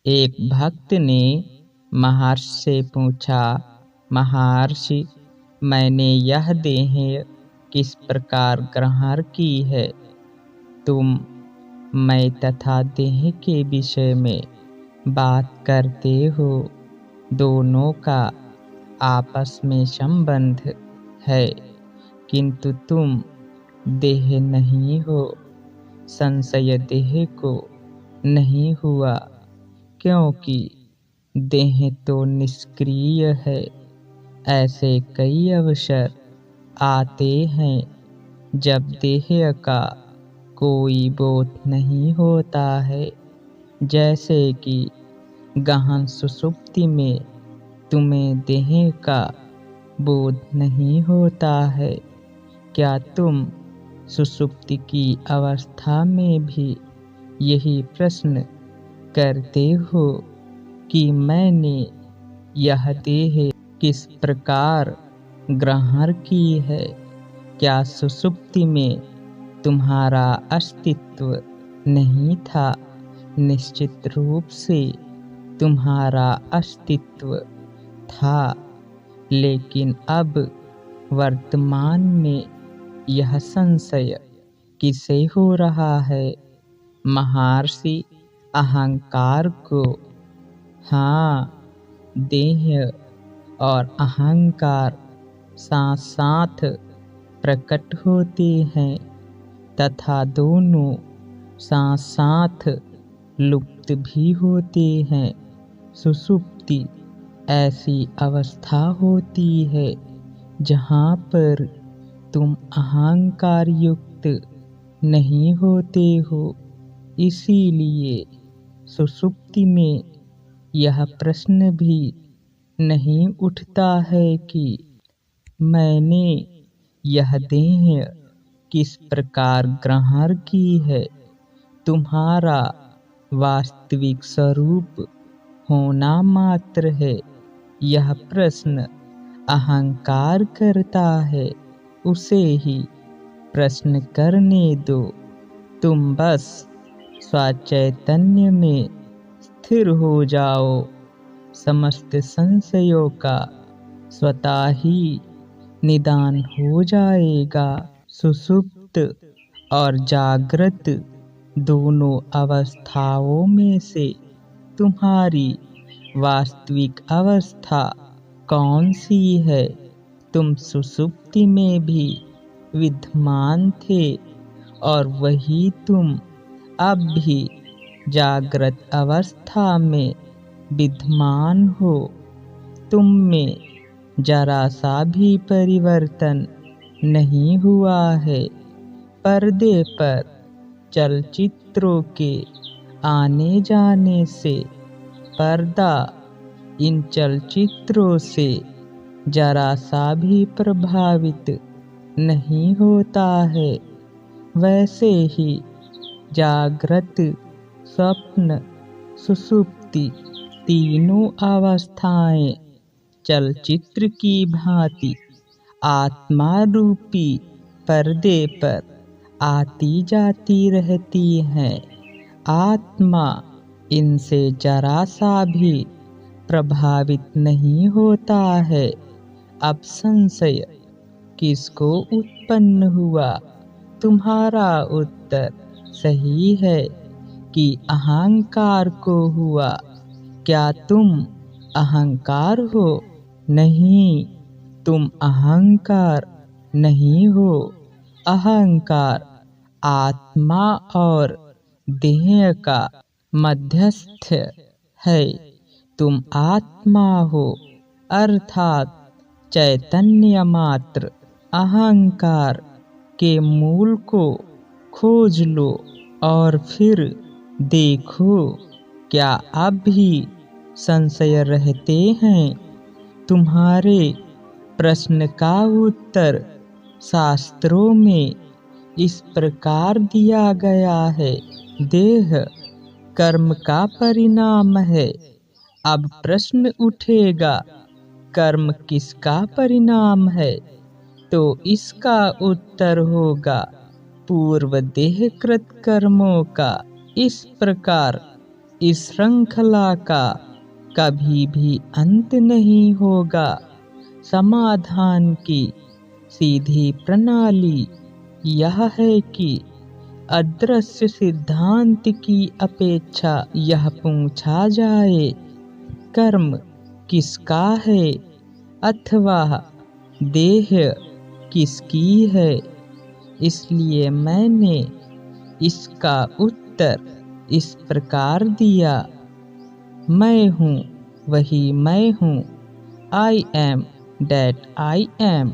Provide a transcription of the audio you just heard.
एक भक्त ने महर्षि से पूछा, महर्षि, मैंने यह देह किस प्रकार ग्रहण की है? तुम मैं तथा देह के विषय में बात करते हो। दोनों का आपस में संबंध है, किंतु तुम देह नहीं हो। संशय देह को नहीं हुआ, क्योंकि देह तो निष्क्रिय है। ऐसे कई अवसर आते हैं जब देह का कोई बोध नहीं होता है, जैसे कि गहन सुषुप्ति में तुम्हें देह का बोध नहीं होता है। क्या तुम सुषुप्ति की अवस्था में भी यही प्रश्न करते हो कि मैंने यह देह किस प्रकार ग्रहण की है? क्या सुषुप्ति में तुम्हारा अस्तित्व नहीं था? निश्चित रूप से तुम्हारा अस्तित्व था, लेकिन अब वर्तमान में यह संशय किसे हो रहा है? महर्षि, अहंकार को। हाँ, देह और अहंकार साथ साथ प्रकट होते हैं तथा दोनों साथ साथ लुप्त भी होते हैं। सुषुप्ति ऐसी अवस्था होती है जहाँ पर तुम अहंकार युक्त नहीं होते हो। इसीलिए सुषुप्ति में यह प्रश्न भी नहीं उठता है कि मैंने यह देह किस प्रकार ग्रहण की है। तुम्हारा वास्तविक स्वरूप होना मात्र है। यह प्रश्न अहंकार करता है, उसे ही प्रश्न करने दो। तुम बस स्वचैतन्य में स्थिर हो जाओ। समस्त संशयों का स्वतः ही निदान हो जाएगा। सुषुप्त और जागृत दोनों अवस्थाओं में से तुम्हारी वास्तविक अवस्था कौन सी है? तुम सुषुप्ति में भी विद्यमान थे और वही तुम अब भी जागृत अवस्था में विद्यमान हो। तुम में जरा सा भी परिवर्तन नहीं हुआ है। पर्दे पर चलचित्रों के आने जाने से पर्दा इन चलचित्रों से जरा सा भी प्रभावित नहीं होता है। वैसे ही जागृत, स्वप्न, सुषुप्ति तीनों अवस्थाएं चलचित्र की भांति आत्मा रूपी पर्दे पर आती जाती रहती हैं। आत्मा इनसे जरा सा भी प्रभावित नहीं होता है। अब संशय किसको उत्पन्न हुआ? तुम्हारा उत्तर सही है कि अहंकार को हुआ। क्या तुम अहंकार हो? नहीं, तुम अहंकार नहीं हो। अहंकार आत्मा और देह का मध्यस्थ है। तुम आत्मा हो, अर्थात चैतन्य मात्र। अहंकार के मूल को खोज लो और फिर देखो, क्या अब भी संशय रहते हैं? तुम्हारे प्रश्न का उत्तर शास्त्रों में इस प्रकार दिया गया है। देह कर्म का परिणाम है। अब प्रश्न उठेगा, कर्म किसका परिणाम है? तो इसका उत्तर होगा पूर्व देहकृत कर्मों का। इस प्रकार इस श्रृंखला का कभी भी अंत नहीं होगा। समाधान की सीधी प्रणाली यह है कि अदृश्य सिद्धांत की अपेक्षा यह पूछा जाए, कर्म किसका है अथवा देह किसकी है। इसलिए मैंने इसका उत्तर इस प्रकार दिया, मैं हूँ वही मैं हूँ। I am that I am।